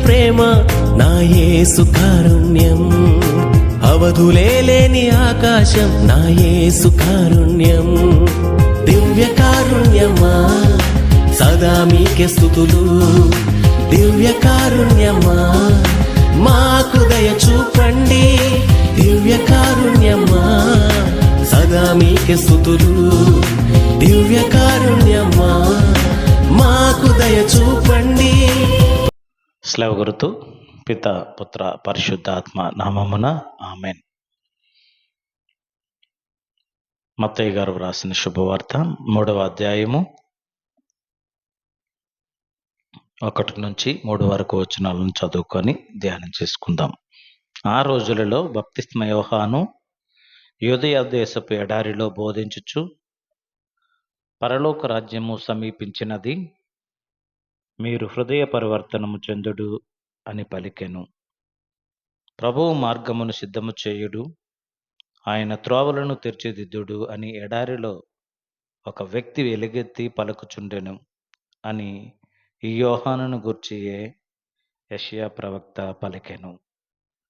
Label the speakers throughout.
Speaker 1: ప్రేమ నా యేసు కారుణ్యం, అవధులే లేని ఆకాశం నా యేసు కారుణ్యం. దివ్య కారుణ్యమా సదా మీకే స్తుతులు, దివ్య కారుణ్యమా మాకు దయ చూపండి. దివ్య కారుణ్యమా సదా మీకే స్తుతులు, దివ్య కారుణ్యమా మాకు దయ చూపండి.
Speaker 2: శ్లవ గురుతు పిత పుత్ర పరిశుద్ధాత్మ నామమున ఆమెన్. మత్తయి గారు వ్రాసిన శుభవార్త 3వ అధ్యాయము 1 నుంచి 3 వరకు వచనాలను చదువుకొని ధ్యానం చేసుకుందాం. ఆ రోజులలో బప్తిస్మ యోహాను యూదయ దేశపు ఎడారిలో బోధించుచు, పరలోక రాజ్యము సమీపించినది, మీరు హృదయ పరివర్తనము చెందుడు అని పలికెను. ప్రభువు మార్గమును సిద్ధము చేయుడు, ఆయన త్రోవలను తెర్చిదిద్దుడు అని ఎడారిలో ఒక వ్యక్తి ఎలుగెత్తి పలుకుచుండెను అని ఈ యోహానును గూర్చియే యెషయా ప్రవక్త పలికెను.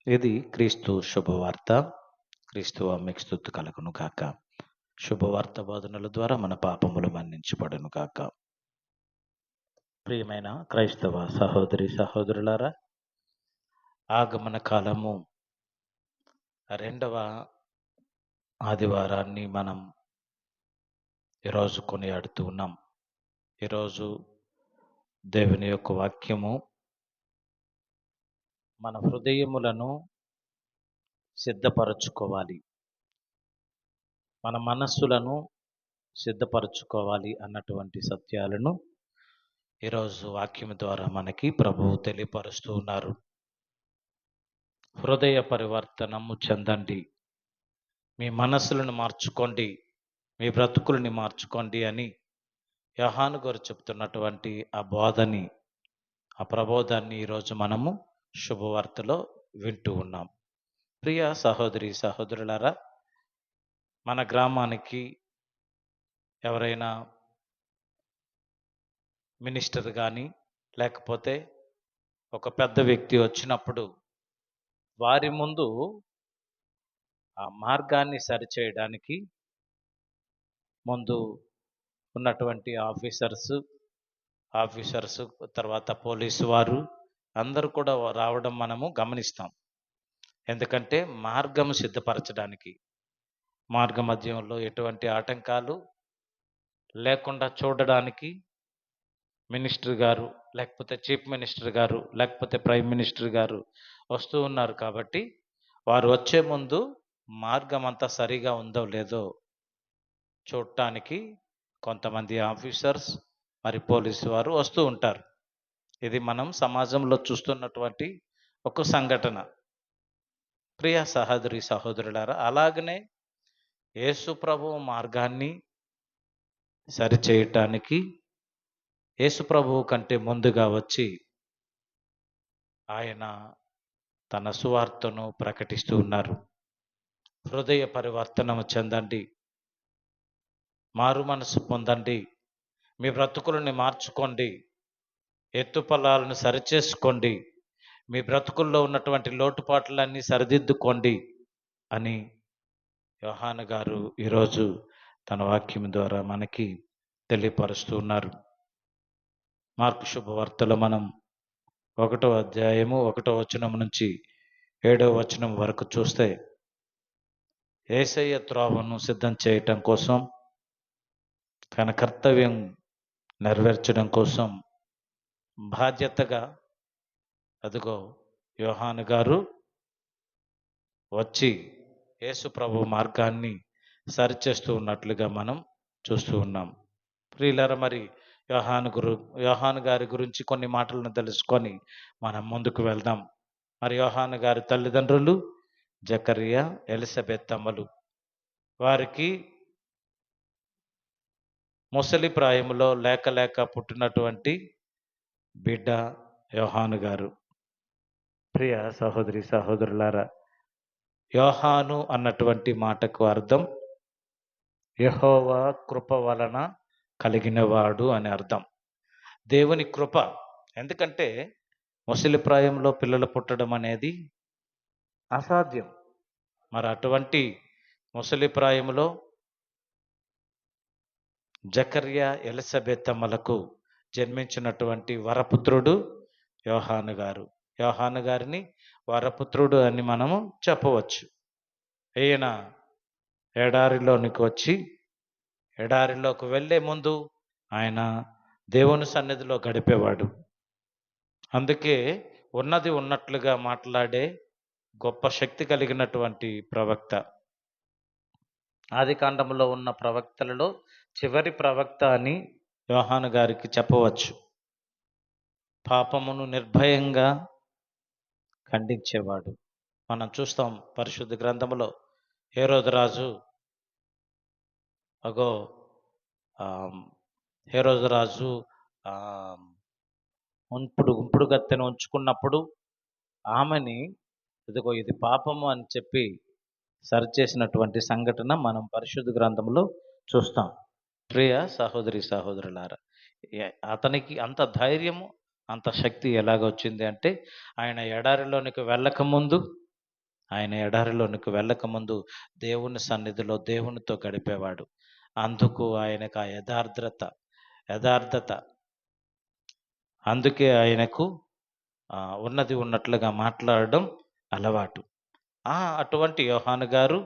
Speaker 2: ఇది క్రీస్తు శుభవార్త. క్రీస్తు మీకు స్తుతి కలుగును గాక. శుభవార్త బోధనల ద్వారా మన పాపములు మన్నించబడును గాక. ప్రియమైన క్రైస్తవ సహోదరి సహోదరులారా, ఆగమన కాలము 2వ ఆదివారాన్ని మనం ఈరోజు కొనియాడుతూ ఉన్నాం. ఈరోజు దేవుని యొక్క వాక్యము మన హృదయములను సిద్ధపరచుకోవాలి, మన మనస్సులను సిద్ధపరచుకోవాలి అన్నటువంటి సత్యాలను ఈరోజు వాక్యం ద్వారా మనకి ప్రభువు తెలియపరుస్తూ ఉన్నారు. హృదయ పరివర్తనము చెందండి, మీ మనస్సులను మార్చుకోండి, మీ బ్రతుకుల్ని మార్చుకోండి అని యోహాను గారు చెప్తున్నటువంటి ఆ బోధని, ఆ ప్రబోధాన్ని ఈరోజు మనము శుభవార్తలో వింటూ ఉన్నాం. ప్రియ సహోదరి సహోదరులారా, మన గ్రామానికి ఎవరైనా మినిస్టర్ కానీ లేకపోతే ఒక పెద్ద వ్యక్తి వచ్చినప్పుడు వారి ముందు ఆ మార్గాన్ని సరిచేయడానికి ముందు ఉన్నటువంటి ఆఫీసర్స్ తర్వాత పోలీసు వారు అందరూ కూడా రావడం మనము గమనిస్తాం. ఎందుకంటే మార్గం సిద్ధపరచడానికి, మార్గ మధ్యంలో ఎటువంటి ఆటంకాలు లేకుండా చూడడానికి మినిస్టర్ గారు లేకపోతే చీఫ్ మినిస్టర్ గారు లేకపోతే ప్రైమ్ మినిస్టర్ గారు వస్తూ ఉన్నారు. కాబట్టి వారు వచ్చే ముందు మార్గం అంతా సరిగా ఉందో లేదో చూడటానికి కొంతమంది ఆఫీసర్స్ మరి పోలీసు వారు వస్తూ ఉంటారు. ఇది మనం సమాజంలో చూస్తున్నటువంటి ఒక సంఘటన. ప్రియ సహోదరి సహోదరులారా, అలాగనే యేసు ప్రభువు మార్గాన్ని సరిచేయటానికి యేసు ప్రభువు కంటే ముందుగా వచ్చి ఆయన తన సువార్తను ప్రకటిస్తూ ఉన్నారు. హృదయ పరివర్తనము చెందండి, మారు మనసు పొందండి, మీ బ్రతుకులని మార్చుకోండి, ఎత్తుపల్లాలను సరిచేసుకోండి, మీ బ్రతుకుల్లో ఉన్నటువంటి లోటుపాట్లన్నీ సరిదిద్దుకోండి అని యోహాను గారు ఈరోజు తన వాక్యం ద్వారా మనకి తెలియపరుస్తూ ఉన్నారు. మార్కు శుభవార్తలో మనం 1వ అధ్యాయము 1వ వచనం నుంచి 7వ వచనం వరకు చూస్తే, యేసయ్య త్రోవను సిద్ధం చేయటం కోసం, తన కర్తవ్యం నెరవేర్చడం కోసం బాధ్యతగా అదిగో యోహాను గారు వచ్చి యేసు ప్రభు మార్గాన్ని సరిచేస్తూ ఉన్నట్లుగా మనం చూస్తూ ఉన్నాం. ప్రియులారా, మరి యోహాను గారి గురించి కొన్ని మాటలను తెలుసుకొని మనం ముందుకు వెళ్దాం. మరి యోహాను గారి తల్లిదండ్రులు జకరియా, ఎలిజబెత్ అమ్మలు. వారికి ముసలి ప్రాయములో లేక పుట్టినటువంటి బిడ్డ యోహాను గారు. ప్రియ సహోదరి సహోదరులారా, యోహాను అన్నటువంటి మాటకు అర్థం యెహోవా కృప వలన కలిగినవాడు అని అర్థం. దేవుని కృప. ఎందుకంటే ముసలి ప్రాయంలో పిల్లలు పుట్టడం అనేది అసాధ్యం. మరి అటువంటి ముసలి ప్రాయంలో జకర్యా ఎలిజబెతమ్మలకు జన్మించినటువంటి వరపుత్రుడు యోహాను గారు. యోహాను గారిని వరపుత్రుడు అని మనము చెప్పవచ్చు. ఈయన ఎడారిలోనికి వచ్చి ఎడారిలోకి వెళ్ళే ముందు ఆయన దేవుని సన్నిధిలో గడిపేవాడు. అందుకే ఉన్నది ఉన్నట్లుగా మాట్లాడే గొప్ప శక్తి కలిగినటువంటి ప్రవక్త. ఆదికాండంలో ఉన్న ప్రవక్తలలో చివరి ప్రవక్త అని యోహాను గారికి చెప్పవచ్చు. పాపమును నిర్భయంగా ఖండించేవాడు. మనం చూస్తాం పరిశుద్ధ గ్రంథములో హేరోదు రాజు అగో హేరోదు రాజు ఉంపుడు గత్తెను ఉంచుకున్నప్పుడు ఆమెని ఇదిగో ఇది పాపము అని చెప్పి సరిచేసినటువంటి సంఘటన మనం పరిశుద్ధ గ్రంథంలో చూస్తాం. ప్రియ సహోదరి సహోదరులారా, అతనికి అంత ధైర్యము అంత శక్తి ఎలాగొచ్చింది అంటే ఆయన ఎడారిలోనికి వెళ్ళకముందు దేవుని సన్నిధిలో దేవునితో గడిపేవాడు. అందుకు ఆయనకు ఆ యథార్థత అందుకే ఆయనకు ఉన్నది ఉన్నట్లుగా మాట్లాడడం అలవాటు. అటువంటి యోహాను గారు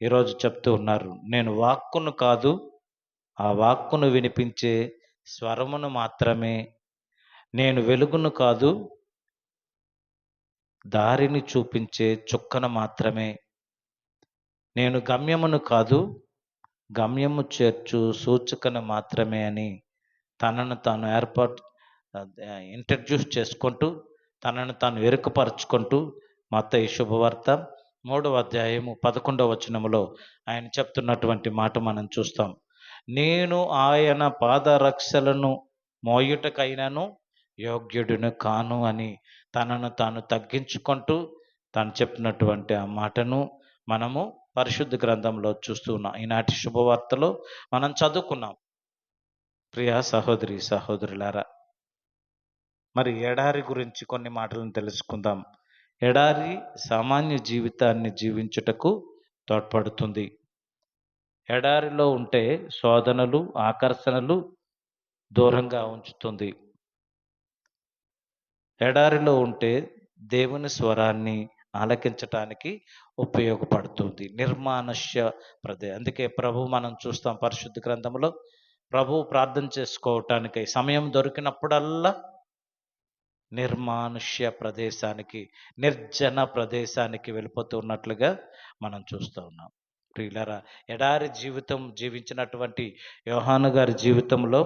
Speaker 2: ఈరోజు చెప్తూ ఉన్నారు, నేను వాక్కును కాదు, ఆ వాక్కును వినిపించే స్వరమును మాత్రమే, నేను వెలుగును కాదు, దారిని చూపించే చుక్కను మాత్రమే, నేను గమ్యమును కాదు, గమ్యము చేర్చు సూచకను మాత్రమే అని తనను తాను ఇంట్రడ్యూస్ చేసుకుంటూ తనను తాను ఎరుకపరుచుకుంటూ మత్తయి శుభవార్త 3వ అధ్యాయము 11వ వచనములో ఆయన చెప్తున్నటువంటి మాట మనం చూస్తాం. నేను ఆయన పాదరక్షలను మోయుటకైనను యోగ్యుడును కాను అని తనను తాను తగ్గించుకుంటూ తాను చెప్పినటువంటి ఆ మాటను మనము పరిశుద్ధ గ్రంథంలో చూస్తూ ఉన్నాం. ఈనాటి శుభవార్తలో మనం చదువుకున్నాం. ప్రియ సహోదరి సహోదరులారా, మరి ఎడారి గురించి కొన్ని మాటలను తెలుసుకుందాం. ఎడారి సామాన్య జీవితాన్ని జీవించుటకు తోడ్పడుతుంది. ఎడారిలో ఉంటే శోధనలు ఆకర్షణలు దూరంగా ఉంచుతుంది. ఎడారిలో ఉంటే దేవుని స్వరాన్ని ఆలకించటానికి ఉపయోగపడుతుంది. నిర్మానుష్య అందుకే ప్రభు మనం చూస్తాం పరిశుద్ధ గ్రంథంలో ప్రభు ప్రార్థన చేసుకోవటానికి సమయం దొరికినప్పుడల్లా నిర్మానుష్య ప్రదేశానికి, నిర్జన ప్రదేశానికి వెళ్ళిపోతూ ఉన్నట్లుగా మనం చూస్తూ ఉన్నాం. ప్రియులారా, ఎడారి జీవితం జీవించినటువంటి యోహాను గారి జీవితంలో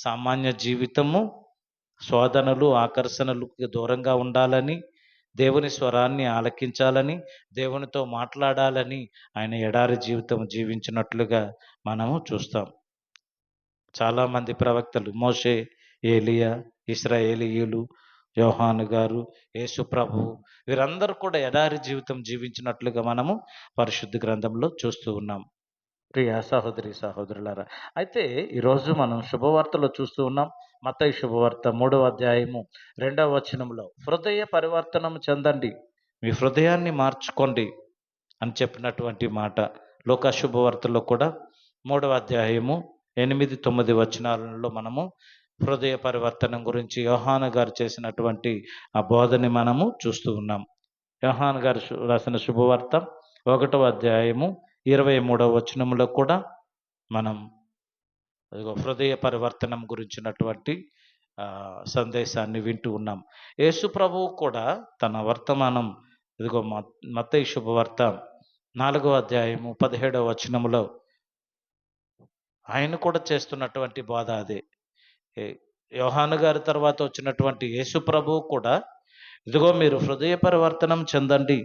Speaker 2: సామాన్య జీవితము శోధనలు ఆకర్షణలకు దూరంగా ఉండాలని, దేవుని స్వరాన్ని ఆలకించాలని, దేవునితో మాట్లాడాలని ఆయన ఎడారి జీవితం జీవించినట్లుగా మనము చూస్తాం. చాలామంది ప్రవక్తలు మోషే, ఏలియా, ఇశ్రాయేలీయులు, యోహాను గారు, యేసు ప్రభువు వీరందరూ కూడా ఎడారి జీవితం జీవించినట్లుగా మనము పరిశుద్ధ గ్రంథంలో చూస్తూ ఉన్నాం. ప్రియ సహోదరి సహోదరులారా, అయితే ఈరోజు మనం శుభవార్తలో చూస్తూ ఉన్నాం. మత్తయి శుభవార్త 3వ అధ్యాయము 2వ వచనంలో హృదయ పరివర్తనం చెందండి, మీ హృదయాన్ని మార్చుకోండి అని చెప్పినటువంటి మాట. లోకా శుభవార్తలో కూడా 3వ అధ్యాయము 8, 9 వచనాలలో మనము హృదయ పరివర్తనం గురించి యోహాను గారు చేసినటువంటి ఆ బోధని మనము చూస్తూ ఉన్నాం. యోహాను గారు రాసిన శుభవార్త 1వ అధ్యాయము 23వ వచనంలో కూడా మనం హృదయ పరివర్తనం గురించినటువంటి సందేశాన్ని వింటూ ఉన్నాం. యేసు ప్రభువు కూడా తన వర్తమానం మత్తయి శుభవార్త 4వ అధ్యాయము 17వ వచనములో ఆయన కూడా చేస్తున్నటువంటి బోధ అదే. యోహాను గారి తర్వాత వచ్చినటువంటి యేసు ప్రభువు కూడా ఇదిగో మీరు హృదయ పరివర్తనం చెందండి,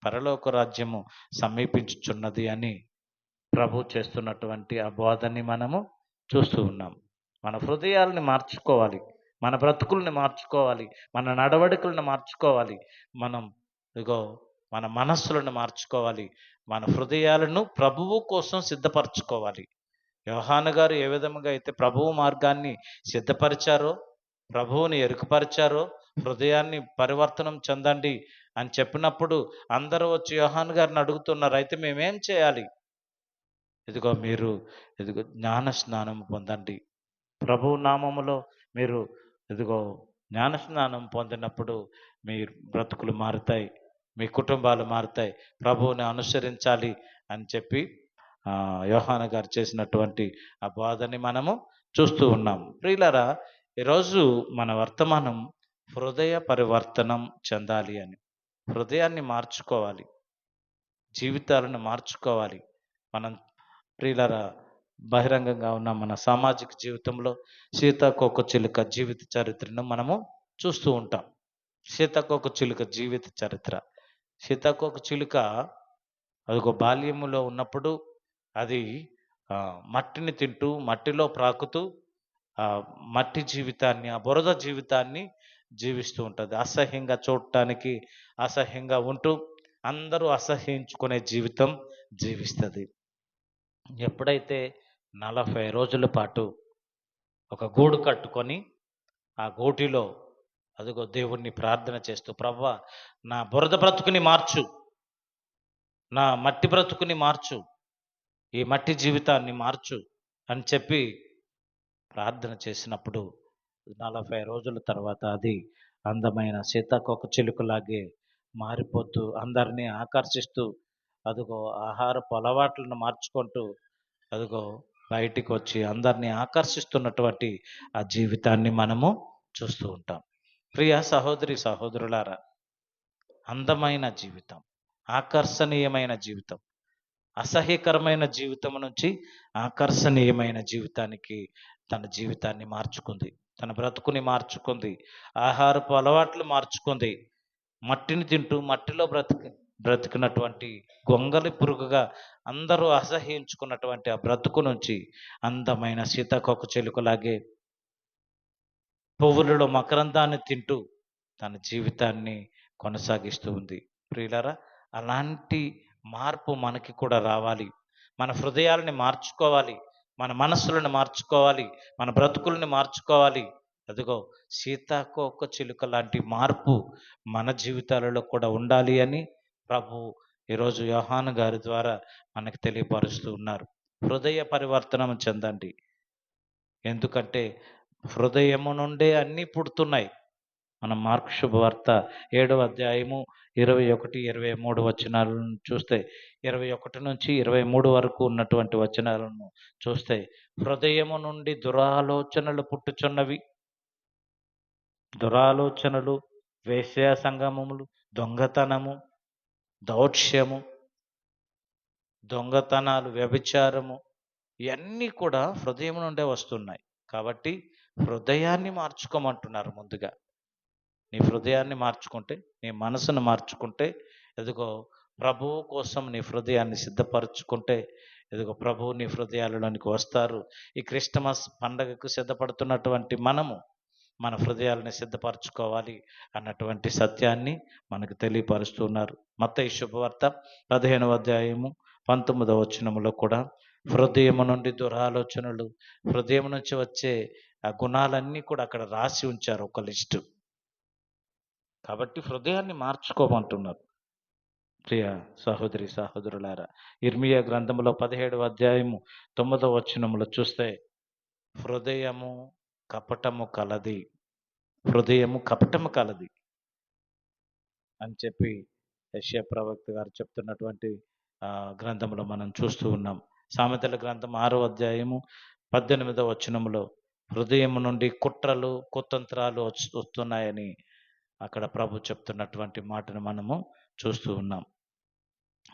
Speaker 2: పరలోక రాజ్యము సమీపించుచున్నది అని ప్రభు చేస్తున్నటువంటి ఆ బోధని మనము చూస్తూ ఉన్నాం. మన హృదయాలని మార్చుకోవాలి, మన బ్రతుకుల్ని మార్చుకోవాలి, మన నడవడికలను మార్చుకోవాలి, మన మనస్సులను మార్చుకోవాలి, మన హృదయాలను ప్రభువు కోసం సిద్ధపరచుకోవాలి. యోహాను గారు ఏ విధంగా అయితే ప్రభువు మార్గాన్ని సిద్ధపరిచారో, ప్రభువుని ఎరుకపరిచారో, హృదయాన్ని పరివర్తనం చెందండి అని చెప్పినప్పుడు అందరూ వచ్చి యోహాను గారిని అడుగుతున్నారు, అయితే మేమేం చేయాలి? ఇదిగో మీరు ఇదిగో జ్ఞాన స్నానం పొందండి. ప్రభువు నామములో మీరు ఇదిగో జ్ఞాన స్నానం పొందినప్పుడు మీ బ్రతుకులు మారుతాయి. మీ కుటుంబాలు మారుతాయి. ప్రభువుని అనుసరించాలి అని చెప్పి యోహాను గారు చేసినటువంటి ఆ బోధని మనము చూస్తూ ఉన్నాం. ప్రియులారా, ఈరోజు మన వర్తమానం హృదయ పరివర్తనం చెందాలి అని. హృదయాన్ని మార్చుకోవాలి. జీవితాలను మార్చుకోవాలి. మనం ప్రియులారా, బహిరంగంగా ఉన్న మన సామాజిక జీవితంలో సీతాకోకచిలుక జీవిత చరిత్రను మనము చూస్తూ ఉంటాం. సీతాకోకచిలుక జీవిత చరిత్ర. సీతాకోకచిలుక అదొక బాల్యములో ఉన్నప్పుడు అది మట్టిని తింటూ, మట్టిలో ప్రాకుతూ మట్టి జీవితాన్ని, ఆ బురద జీవితాన్ని జీవిస్తూ ఉంటుంది. అసహ్యంగా చూడటానికి, అసహ్యంగా ఉంటూ అందరూ అసహ్యించుకునే జీవితం జీవిస్తది. ఎప్పుడైతే 40 రోజుల పాటు ఒక గూడు కట్టుకొని ఆ గూటిలో అదిగో దేవుణ్ణి ప్రార్థన చేస్తూ, ప్రభువా నా బురద బ్రతుకుని మార్చు, నా మట్టి బ్రతుకుని మార్చు, ఈ మట్టి జీవితాన్ని మార్చు అని చెప్పి ప్రార్థన చేసినప్పుడు 40 రోజుల తర్వాత అది అందమైన సీతాకోక చిలుకలాగే మారిపోతూ అందరినీ ఆకర్షిస్తూ అదిగో ఆహారపు అలవాట్లను మార్చుకుంటూ అదిగో బయటికి వచ్చి అందరినీ ఆకర్షిస్తున్నటువంటి ఆ జీవితాన్ని మనము చూస్తూ ఉంటాం. ప్రియ సహోదరి సహోదరులారా, అందమైన జీవితం, ఆకర్షణీయమైన జీవితం, అసహ్యకరమైన జీవితం నుంచి ఆకర్షణీయమైన జీవితానికి తన జీవితాన్ని మార్చుకుంది. తన బ్రతుకుని మార్చుకుంది. ఆహారపు అలవాట్లు మార్చుకుంది. మట్టిని తింటూ మట్టిలో బ్రతికినటువంటి గొంగలి పురుగుగా అందరూ అసహ్యించుకున్నటువంటి ఆ బ్రతుకు నుంచి అందమైన సీతాకోక చిలుకలాగే పువ్వులలో మకరందాన్ని తింటూ తన జీవితాన్ని కొనసాగిస్తూ ఉంది. ప్రియులారా, అలాంటి మార్పు మనకి కూడా రావాలి. మన హృదయాలని మార్చుకోవాలి. మన మనస్సులను మార్చుకోవాలి. మన బ్రతుకుల్ని మార్చుకోవాలి. అదిగో సీతాకోక చిలుక లాంటి మార్పు మన జీవితాలలో కూడా ఉండాలి అని ప్రభు ఈరోజు యోహాను గారి ద్వారా మనకు తెలియపరుస్తూ ఉన్నారు. హృదయ పరివర్తనం చెందండి. ఎందుకంటే హృదయము నుండే అన్నీ పుడుతున్నాయి. మనం మార్కు శుభవార్త 7వ అధ్యాయము 21, 23 వచనాలను చూస్తే, 21 నుంచి 23 వరకు ఉన్నటువంటి వచనాలను చూస్తే, హృదయము నుండి దురాలోచనలు పుట్టుచున్నవి. దురాలోచనలు, వేశ్యా సంగమములు, దొంగతనము, దౌత్యము, దొంగతనాలు, వ్యభిచారము, ఇవన్నీ కూడా హృదయం నుండే వస్తున్నాయి. కాబట్టి హృదయాన్ని మార్చుకోమంటున్నారు ముందుగా. నీ హృదయాన్ని మార్చుకుంటే, నీ మనసును మార్చుకుంటే, ఎదుగో ప్రభువు కోసం నీ హృదయాన్ని సిద్ధపరచుకుంటే, ఎదుగో ప్రభువు నీ హృదయాలలోనికి వస్తారు. ఈ క్రిస్టమస్ పండగకు సిద్ధపడుతున్నటువంటి మనము మన హృదయాలని సిద్ధపరచుకోవాలి అన్నటువంటి సత్యాన్ని మనకు తెలియపరుస్తున్నారు. మత్తయి శుభవార్త 15వ అధ్యాయము 19వ వచనములో కూడా హృదయము నుండి దురాలోచనలు, హృదయం నుంచి వచ్చే ఆ గుణాలన్నీ కూడా అక్కడ రాసి ఉంచారు, ఒక లిస్టు. కాబట్టి హృదయాన్ని మార్చుకోమంటున్నారు. ప్రియ సహోదరి సహోదరులారా, ఇర్మియా గ్రంథంలో 17వ అధ్యాయము 9వ వచనములో చూస్తే, హృదయము కపటము కలది, హృదయము కపటము కలది అని చెప్పి యెషయా ప్రవక్త గారు చెప్తున్నటువంటి గ్రంథంలో మనం చూస్తూ ఉన్నాం. సామెతల గ్రంథం 6వ అధ్యాయము 18వ వచనములో హృదయం నుండి కుట్రలు, కుతంత్రాలు వస్తున్నాయని అక్కడ ప్రభు చెప్తున్నటువంటి మాటను మనము చూస్తూ ఉన్నాం.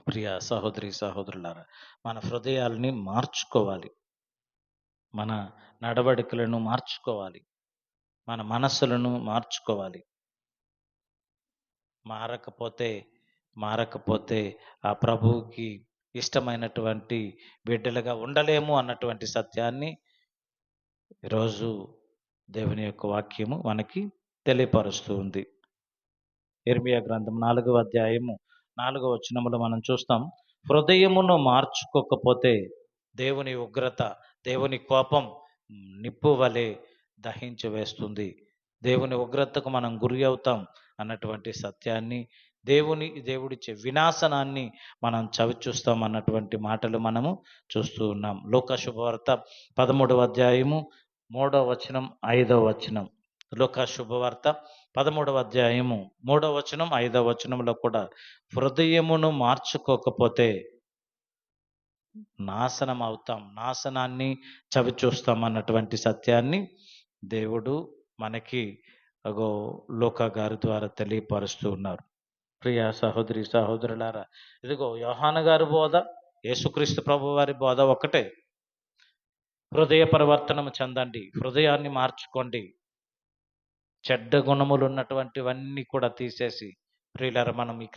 Speaker 2: ప్రియ సహోదరి సహోదరులారా, మన హృదయాల్ని మార్చుకోవాలి. మన నడవడికలను మార్చుకోవాలి. మన మనస్సులను మార్చుకోవాలి. మారకపోతే ఆ ప్రభువుకి ఇష్టమైనటువంటి బిడ్డలుగా ఉండలేము అన్నటువంటి సత్యాన్ని ఈరోజు దేవుని యొక్క వాక్యము మనకి తెలియపరుస్తూ ఉంది. ఇర్మియా గ్రంథం 4వ అధ్యాయము 4వ వచనములో మనం చూస్తాం, హృదయమును మార్చుకోకపోతే దేవుని ఉగ్రత, దేవుని కోపం నిప్పు వలె దహించి వేస్తుంది దేవుని ఉగ్రతకు మనం గురి అవుతాం అన్నటువంటి సత్యాన్ని, దేవుడిచ్చే వినాశనాన్ని మనం చవిచూస్తాం అన్నటువంటి మాటలు మనము చూస్తూ ఉన్నాం. లూకా శుభవార్త 13వ అధ్యాయము 3వ వచనం 5వ వచనం. లూకా శుభవార్త 13వ అధ్యాయము 3వ వచనం 5వ వచనంలో కూడా హృదయమును మార్చుకోకపోతే నాశనం అవుతాం, నాశనాన్ని చవిచూస్తాం అన్నటువంటి సత్యాన్ని దేవుడు మనకి అగో లూకా గారి ద్వారా తెలియపరుస్తూ ఉన్నారు. ప్రియ సహోదరి సహోదరులారా, ఇదిగో యోహాను గారి బోధ, యేసుక్రీస్తు ప్రభు వారి బోధ ఒకటే. హృదయ పరివర్తనము చెందండి, హృదయాన్ని మార్చుకోండి, చెడ్డ గుణములు ఉన్నటువంటివన్నీ కూడా తీసేసి. ప్రియులారా, మనం ఈ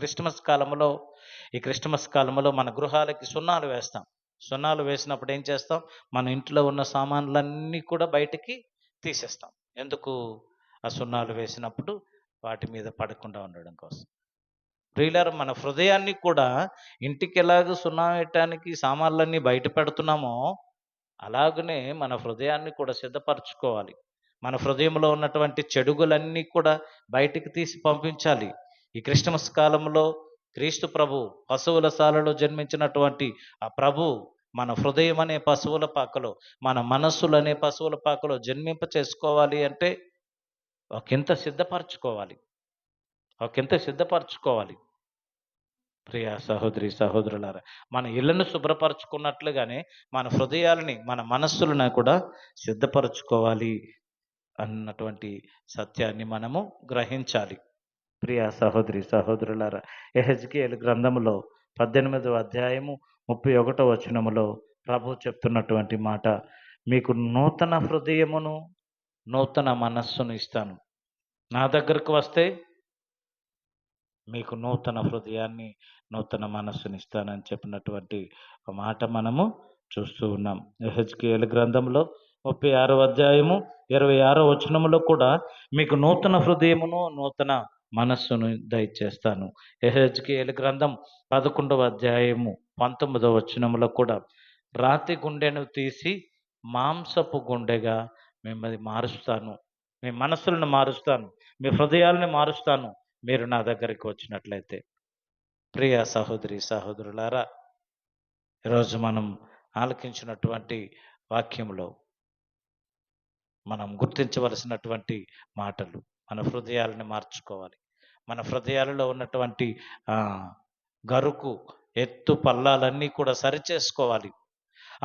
Speaker 2: క్రిస్టమస్ కాలంలో మన గృహాలకి సున్నాలు వేస్తాం. సున్నాలు వేసినప్పుడు ఏం చేస్తాం? మన ఇంట్లో ఉన్న సామాన్లన్నీ కూడా బయటికి తీసేస్తాం. ఎందుకు? ఆ సున్నాలు వేసినప్పుడు వాటి మీద పడకుండా ఉండడం కోసం. ప్రియులారా, మన హృదయాన్ని కూడా ఇంటికి ఎలాగ సున్నం వేయటానికి సామాన్లన్నీ బయట పెడుతున్నామో అలాగనే మన హృదయాన్ని కూడా సిద్ధపరచుకోవాలి. మన హృదయంలో ఉన్నటువంటి చెడుగులన్నీ కూడా బయటికి తీసి పంపించాలి. ఈ క్రిస్టమస్ కాలంలో క్రీస్తు ప్రభు పశువుల శాలలో జన్మించినటువంటి ఆ ప్రభు మన హృదయం అనే పశువుల పాకలో, మన మనస్సులు అనే పశువుల పాకలో జన్మింప చేసుకోవాలి అంటే ఒకంత సిద్ధపరచుకోవాలి, ఒకంత సిద్ధపరచుకోవాలి. ప్రియ సహోదరి సహోదరులారా, మన ఇళ్ళను శుభ్రపరచుకున్నట్లుగానే మన హృదయాలని, మన మనస్సులను కూడా సిద్ధపరచుకోవాలి అన్నటువంటి సత్యాన్ని మనము గ్రహించాలి. ప్రియ సహోదరి సహోదరులారా, యెహెజ్కేలు గ్రంథములో 18వ అధ్యాయము 31వ వచనములో ప్రభు చెప్తున్నటువంటి మాట, మీకు నూతన హృదయమును నూతన మనస్సును ఇస్తాను. నా దగ్గరకు వస్తే మీకు నూతన హృదయాన్ని, నూతన మనస్సుని ఇస్తానని చెప్పినటువంటి ఒక మాట మనము చూస్తూ ఉన్నాం. యెహెజ్కేలు గ్రంథంలో 36వ అధ్యాయము 26వ వచనములో కూడా మీకు నూతన హృదయమును నూతన మనస్సును దయచేస్తాను. యెహెజ్కేలు గ్రంథం 11వ అధ్యాయము 19వ వచనములో కూడా రాతి గుండెను తీసి మాంసపు గుండెగా మిమ్మల్ని మారుస్తాను, మీ మనస్సులను మారుస్తాను, మీ హృదయాలను మారుస్తాను మీరు నా దగ్గరికి వచ్చినట్లయితే. ప్రియ సహోదరి సహోదరులారా, ఈరోజు మనం ఆలకించినటువంటి వాక్యంలో మనం గుర్తించవలసినటువంటి మాటలు, మన హృదయాలను మార్చుకోవాలి. మన హృదయాలలో ఉన్నటువంటి గరుకు, ఎత్తు పల్లాలన్నీ కూడా సరిచేసుకోవాలి.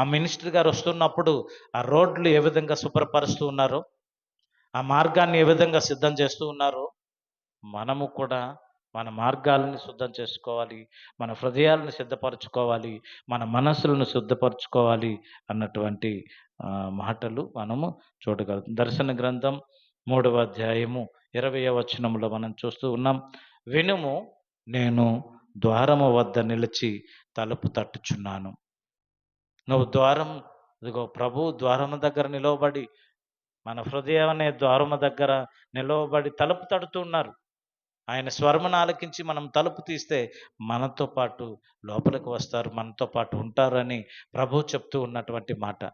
Speaker 2: ఆ మినిస్టర్ గారు వస్తున్నప్పుడు ఆ రోడ్లు ఏ విధంగా శుభ్రపరుస్తూ ఉన్నారో, ఆ మార్గాన్ని ఏ విధంగా సిద్ధం చేస్తూ ఉన్నారో, మనము కూడా మన మార్గాలను శుద్ధం చేసుకోవాలి, మన హృదయాలను సిద్ధపరచుకోవాలి, మన మనస్సులను శుద్ధపరచుకోవాలి అన్నటువంటి మాటలు మనము చూడగలుగుతాం. దర్శన గ్రంథం 3వ అధ్యాయము 20వ వచనంలో మనం చూస్తూ ఉన్నాం. వినుము, నేను ద్వారము వద్ద నిలిచి తలుపు తట్టుచున్నాను. నువ్వు ఇదిగో ప్రభు ద్వారము దగ్గర నిలవబడి, మన హృదయం అనే ద్వారము దగ్గర నిలవబడి తలుపు తడుతూ ఉన్నారు. ఆయన స్వరమును ఆలకించి మనం తలుపు తీస్తే మనతో పాటు లోపలికి వస్తారు, మనతో పాటు ఉంటారు అని ప్రభు చెప్తూ ఉన్నటువంటి మాట.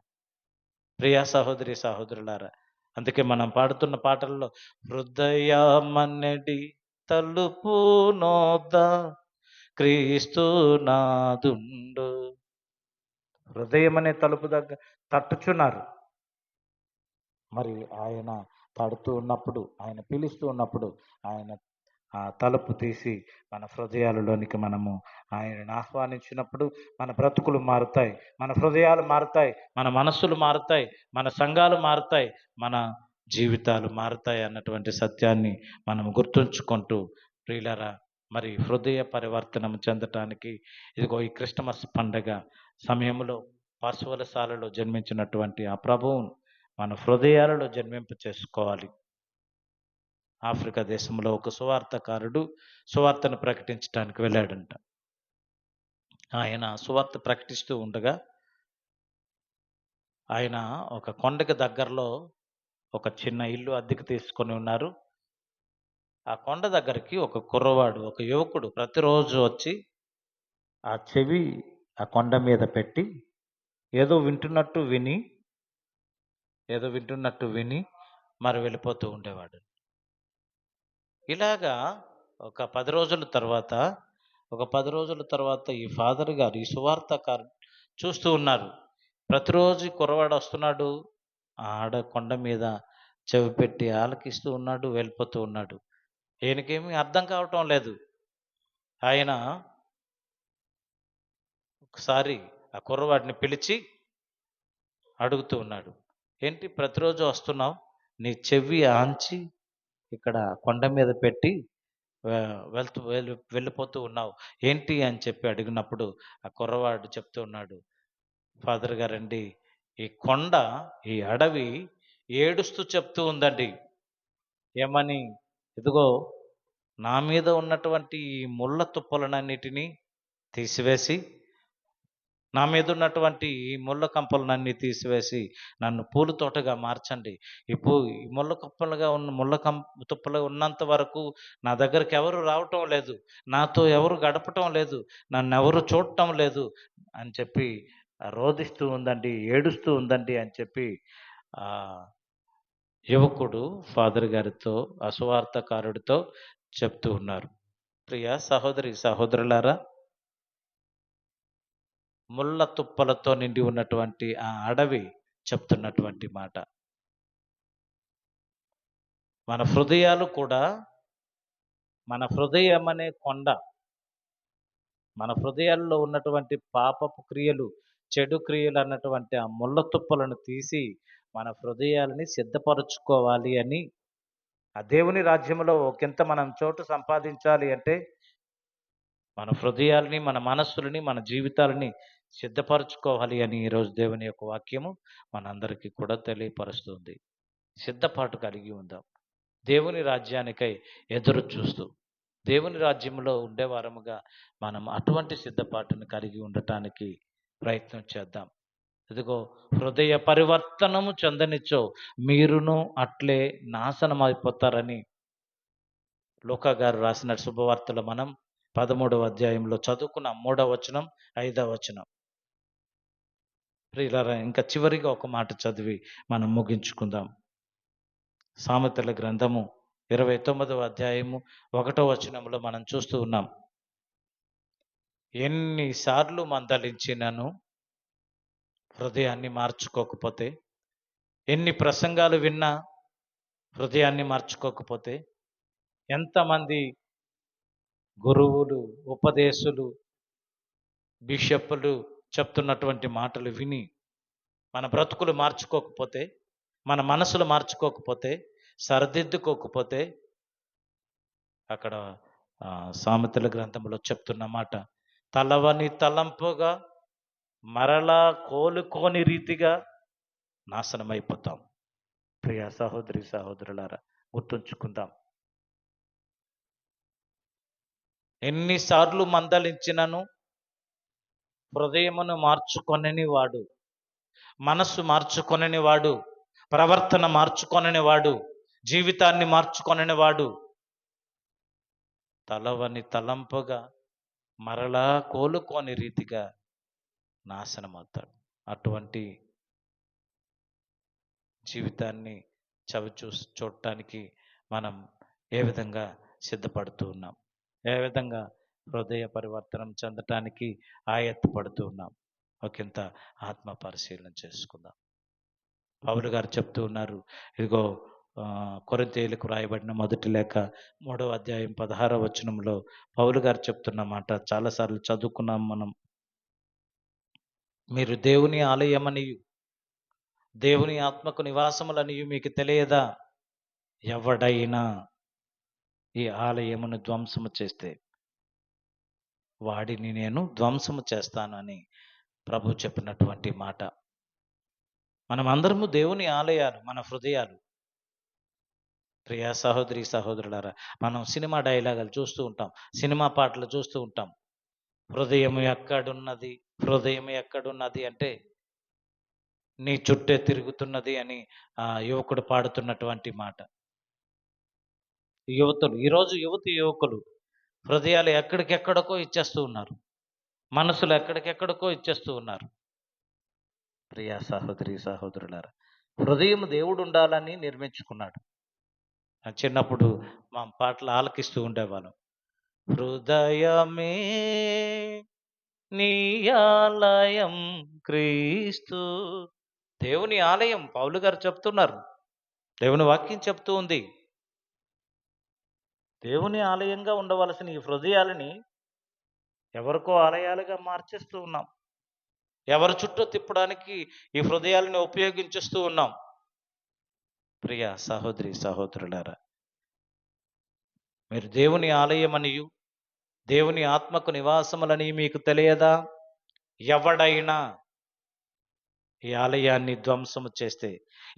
Speaker 2: ప్రియా సహోదరి సహోదరులారా, అందుకే మనం పాడుతున్న పాటల్లో హృదయమన్నెడి తలుపు నోద క్రీస్తు నాదుండు, హృదయం అనే తలుపు దగ్గర తట్టుచున్నారు. మరి ఆయన తడుతూ ఉన్నప్పుడు, ఆయన పిలుస్తూ ఉన్నప్పుడు ఆయన ఆ తలుపు తీసి మన హృదయాలలోనికి మనము ఆయనను ఆహ్వానించినప్పుడు మన బ్రతుకులు మారుతాయి, మన హృదయాలు మారుతాయి, మన మనస్సులు మారుతాయి, మన సంఘాలు మారుతాయి, మన జీవితాలు మారుతాయి అన్నటువంటి సత్యాన్ని మనం గుర్తుంచుకుంటూ, ప్రియులారా, మరి హృదయ పరివర్తనం చెందటానికి ఇదిగో ఈ క్రిస్టమస్ పండగ సమయంలో పశువుల శాలలో జన్మించినటువంటి ఆ ప్రభువును మన హృదయాలలో జన్మింప చేసుకోవాలి. ఆఫ్రికా దేశంలో ఒక సువార్తకారుడు సువార్తను ప్రకటించడానికి వెళ్ళాడంట. ఆయన సువార్త ప్రకటిస్తూ ఉండగా ఆయన ఒక కొండకి దగ్గరలో ఒక చిన్న ఇల్లు అద్దెకు తీసుకొని ఉన్నారు. ఆ కొండ దగ్గరికి ఒక కుర్రవాడు, ఒక యువకుడు ప్రతిరోజు వచ్చి ఆ చెవి ఆ కొండ మీద పెట్టి ఏదో వింటున్నట్టు విని మరి వెళ్ళిపోతూ ఉండేవాడు. ఇలాగా ఒక 10 రోజుల తర్వాత, ఒక 10 రోజుల తర్వాత ఈ ఫాదర్ గారు, ఈ సువార్తకారు చూస్తూ ఉన్నారు. ప్రతిరోజు ఈ కుర్రవాడు వస్తున్నాడు. ఆడ కొండ మీద చెవి పెట్టి ఆలకిస్తూ ఉన్నాడు. వెళ్ళిపోతూ ఉన్నాడు. ఈయనకేమి అర్థం కావటం లేదు. ఆయన ఒకసారి ఆ కుర్రవాడిని పిలిచి అడుగుతూ ఉన్నాడు. "ఏంటి ప్రతిరోజు వస్తున్నావు? నీ చెవి ఆంచి ఇక్కడ కొండ మీద పెట్టి వెళ్ళిపోతూ ఉన్నావు. ఏంటి?" అని చెప్పి అడిగినప్పుడు ఆ కుర్రవాడు చెప్తూ ఉన్నాడు. "ఫాదర్ గారండి, ఈ కొండ, ఈ అడవి ఏడుస్తూ చెప్తూ ఉందండి. ఏమని? ఇదిగో నా మీద ఉన్నటువంటి ఈ ముళ్ళ తుప్పలనన్నిటిని తీసివేసి, నా మీద ఉన్నటువంటి ఈ ముళ్ళ కంపలనన్నీ తీసివేసి నన్ను పూల తోటగా మార్చండి. ఈ ముళ్ళ కుప్పలుగా ఉన్న తుప్పలు ఉన్నంత వరకు నా దగ్గరికి ఎవరు రావటం లేదు. నాతో ఎవరు గడపటం లేదు. నన్నెవరు చూడటం లేదు" అని చెప్పి రోదిస్తూ ఉందండి, ఏడుస్తూ ఉందండి అని చెప్పి ఆ యువకుడు ఫాదర్ గారితో, ఆ సువార్తకారుడితో చెప్తూ ఉన్నారు. ప్రియ సహోదరి, సహోదరులారా, ముళ్ళ తుప్పలతో నిండి ఉన్నటువంటి ఆ అడవి చెప్తున్నటువంటి మాట. మన హృదయాలు కూడా, మన హృదయం అనే కొండ, మన హృదయాల్లో ఉన్నటువంటి పాపపు క్రియలు, చెడు క్రియలు అన్నటువంటి ఆ ముళ్ళ తుప్పలను తీసి మన హృదయాలని సిద్ధపరచుకోవాలి అని, ఆ దేవుని రాజ్యంలో ఒకంత మనం చోటు సంపాదించాలి అంటే మన హృదయాల్ని, మన మనస్సులని, మన జీవితాలని సిద్ధపరచుకోవాలి అని ఈరోజు దేవుని యొక్క వాక్యము మనందరికీ కూడా తెలియపరుస్తుంది. సిద్ధపాటు కలిగి ఉందాం. దేవుని రాజ్యానికై ఎదురు చూస్తూ, దేవుని రాజ్యంలో ఉండేవారముగా మనం అటువంటి సిద్ధపాటును కలిగి ఉండటానికి ప్రయత్నం చేద్దాం. ఇదిగో హృదయ పరివర్తనము చెందనిచ్చో మీరును అట్లే నాశనం అయిపోతారని లూకా గారు రాసిన శుభవార్తలో మనం 13వ అధ్యాయంలో చదువుకున్న 3వ వచనం, 5వ వచనం. ప్రియులారా, ఇంకా చివరిగా ఒక మాట చదివి మనం ముగించుకుందాం. సామెతల గ్రంథము 29వ అధ్యాయము 1వ వచనంలో మనం చూస్తూ ఉన్నాం. ఎన్నిసార్లు మందలించినను హృదయాన్ని మార్చుకోకపోతే, ఎన్ని ప్రసంగాలు విన్నా హృదయాన్ని మార్చుకోకపోతే, ఎంతమంది గురువులు, ఉపదేశులు, బిషప్పులు చెప్తున్నటువంటి మాటలు విని మన బ్రతుకులు మార్చుకోకపోతే, మన మనసులు మార్చుకోకపోతే, సరిదిద్దుకోకపోతే, అక్కడ సామెతల గ్రంథంలో చెప్తున్న మాట, తలవని తలంపుగా మరలా కోలుకోని రీతిగా నాశనమైపోతాం. ప్రియ సహోదరి, సహోదరులారా, గుర్తుంచుకుందాం. ఎన్నిసార్లు మందలించినను హృదయమును మార్చుకొనని వాడు, మనస్సు మార్చుకొనని వాడు, ప్రవర్తన మార్చుకొనని వాడు, జీవితాన్ని మార్చుకొనని వాడు తలవని తలంపుగా మరలా కోలుకోని రీతిగా నాశనమవుతాడు. అటువంటి జీవితాన్ని చూడటానికి మనం ఏ విధంగా సిద్ధపడుతూ ఉన్నాం, ఏ విధంగా హృదయ పరివర్తనం చెందటానికి ఆయత్తపడుతూ ఉన్నాం, ఒకంత ఆత్మ పరిశీలన చేసుకుందాం. పౌలు గారు చెప్తూ ఉన్నారు, ఇదిగో కొరింథీయులకు రాయబడిన మొదటి లేఖ 3వ అధ్యాయం 16వ వచనంలో పౌలు గారు చెప్తున్న మాట చాలాసార్లు చదువుకున్నాం మనం. మీరు దేవుని ఆలయమనియు దేవుని ఆత్మకు నివాసములనియు మీకు తెలియదా? ఎవడైనా ఈ ఆలయమును ధ్వంసము చేస్తే వాడిని నేను ధ్వంసము చేస్తాను అని ప్రభు చెప్పినటువంటి మాట. మనం అందరము దేవుని ఆలయాలు, మన హృదయాలు. ప్రియా సహోదరి, సహోదరులారా, మనం సినిమా డైలాగులు చూస్తూ ఉంటాం, సినిమా పాటలు చూస్తూ ఉంటాం. హృదయం ఎక్కడున్నది, హృదయం ఎక్కడున్నది అంటే నీ చుట్టే తిరుగుతున్నది అని ఆ యువకుడు పాడుతున్నటువంటి మాట. యువతులు, ఈరోజు యువకులు హృదయాలు ఎక్కడికెక్కడికో ఇచ్చేస్తూ ఉన్నారు, మనసులు ఎక్కడికెక్కడికో ఇచ్చేస్తూ ఉన్నారు. ప్రియా సహోదరి, సహోదరులారా, హృదయం దేవుడు ఉండాలని నిర్మించుకున్నాడు. చిన్నప్పుడు మా పాటలు ఆలకిస్తూ ఉండేవాళ్ళం. హృదయమే నీ ఆలయం క్రీస్తు. దేవుని ఆలయం పౌలు గారు చెప్తున్నారు. దేవుని వాక్యం చెప్తూ ఉంది. దేవుని ఆలయంగా ఉండవలసిన ఈ హృదయాలని ఎవరికో ఆలయాలుగా మార్చేస్తూ ఉన్నాం. ఎవరి చుట్టూ తిప్పడానికి ఈ హృదయాలను ఉపయోగించేస్తూ ఉన్నాం. ప్రియ సహోదరి సహోదరులారా, మీరు దేవుని ఆలయమనియు దేవుని ఆత్మకు నివాసములని మీకు తెలియదా? ఎవడైనా ఈ ఆలయాన్ని ధ్వంసము చేస్తే,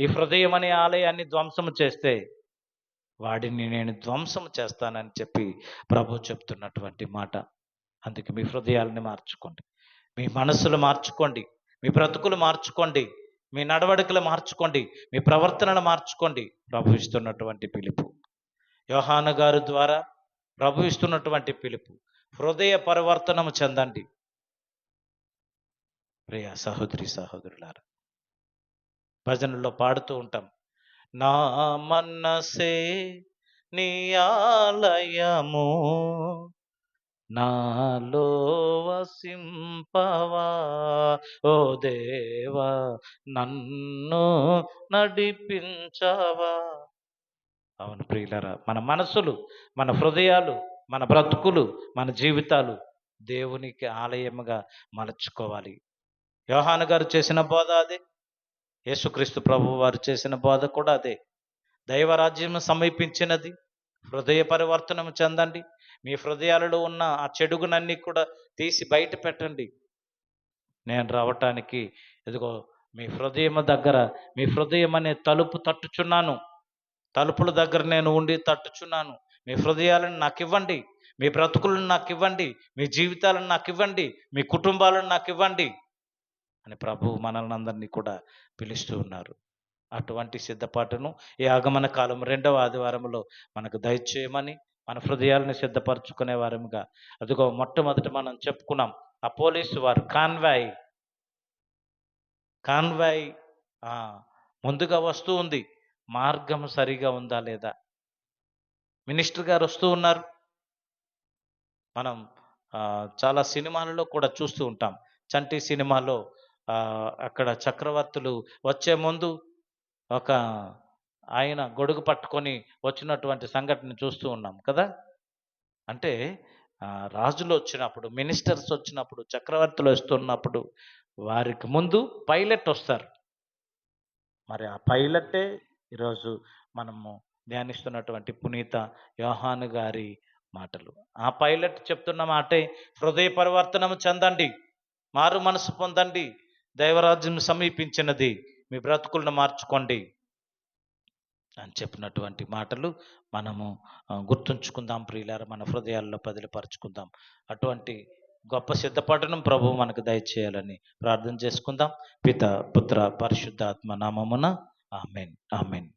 Speaker 2: ఈ హృదయం అనే ఆలయాన్ని ధ్వంసము చేస్తే వాడిని నేను ధ్వంసము చేస్తానని చెప్పి ప్రభు చెప్తున్నటువంటి మాట. అందుకే మీ హృదయాలని మార్చుకోండి, మీ మనసులు మార్చుకోండి, మీ బ్రతుకులు మార్చుకోండి, మీ నడవడికలు మార్చుకోండి, మీ ప్రవర్తనను మార్చుకోండి. ప్రభు ఇస్తున్నటువంటి పిలుపు, యోహాను గారు ద్వారా ప్రభు ఇస్తున్నటువంటి పిలుపు, హృదయ పరివర్తనము చెందండి. ప్రియ సహోదరి సహోదరులారా, భజనల్లో పాడుతూ ఉంటాం, నా మనసే నీ ఆలయము, నాలో వసింపవా ఓ దేవా, నన్ను నడిపించవా. అవును ప్రియులారా, మన మనసులు, మన హృదయాలు, మన బ్రతుకులు, మన జీవితాలు దేవునికి ఆలయముగా మలచుకోవాలి. యోహాను గారు చేసిన బోధ అదే, యేసుక్రీస్తు ప్రభు వారు చేసిన బోధ కూడా అదే. దైవరాజ్యం సమీపించినది, హృదయ పరివర్తనం చెందండి, మీ హృదయాలలో ఉన్న ఆ చెడుగునన్నీ కూడా తీసి బయట పెట్టండి. నేను రావటానికి ఇదిగో మీ హృదయం దగ్గర, మీ హృదయం అనే తలుపు తట్టుచున్నాను, తలుపుల దగ్గర నేను ఉండి తట్టుచున్నాను. మీ హృదయాలను నాకు ఇవ్వండి, మీ బ్రతుకులను నాకు ఇవ్వండి, మీ జీవితాలను నాకు ఇవ్వండి, మీ కుటుంబాలను నాకు ఇవ్వండి అని ప్రభు మనల్ని అందరినీ కూడా పిలుస్తూ ఉన్నారు. అటువంటి సిద్ధపాటును ఈ ఆగమన కాలం 2వ ఆదివారంలో మనకు దయచేయమని, మన హృదయాలను సిద్ధపరచుకునే వారముగా, అదిగో మొట్టమొదట మనం చెప్పుకున్నాం, ఆ పోలీసు వారు కాన్వాయ్ ముందుగా వస్తూ ఉంది. మార్గం సరిగా ఉందా లేదా? మినిస్టర్ గారు వస్తూ ఉన్నారు. మనం చాలా సినిమాలలో కూడా చూస్తూ ఉంటాం. చంటి సినిమాలో అక్కడ చక్రవర్తులు వచ్చే ముందు ఒక ఆయన గొడుగు పట్టుకొని వచ్చినటువంటి సంఘటన చూస్తూ ఉన్నాం కదా. అంటే రాజులు వచ్చినప్పుడు, మినిస్టర్స్ వచ్చినప్పుడు, చక్రవర్తులు వస్తున్నప్పుడు వారికి ముందు పైలట్ వస్తారు. మరి ఆ పైలటే ఈరోజు మనము ధ్యానిస్తున్నటువంటి పునీత యోహాను గారి మాటలు. ఆ పైలట్ చెప్తున్న మాటే, హృదయ పరివర్తనము చెందండి, మారు మనసు పొందండి, దైవరాజ్యం సమీపించినది, మీ బ్రతుకులను మార్చుకోండి అని చెప్పినటువంటి మాటలు మనము గుర్తుంచుకుందాం ప్రియులారా, మన హృదయాల్లో పదిలపరుచుకుందాం. అటువంటి గొప్ప సిద్ధపాటును ప్రభువు మనకు దయచేయాలని ప్రార్థన చేసుకుందాం. పిత పుత్ర పరిశుద్ధాత్మ నామమున ఆమెన్, ఆమెన్.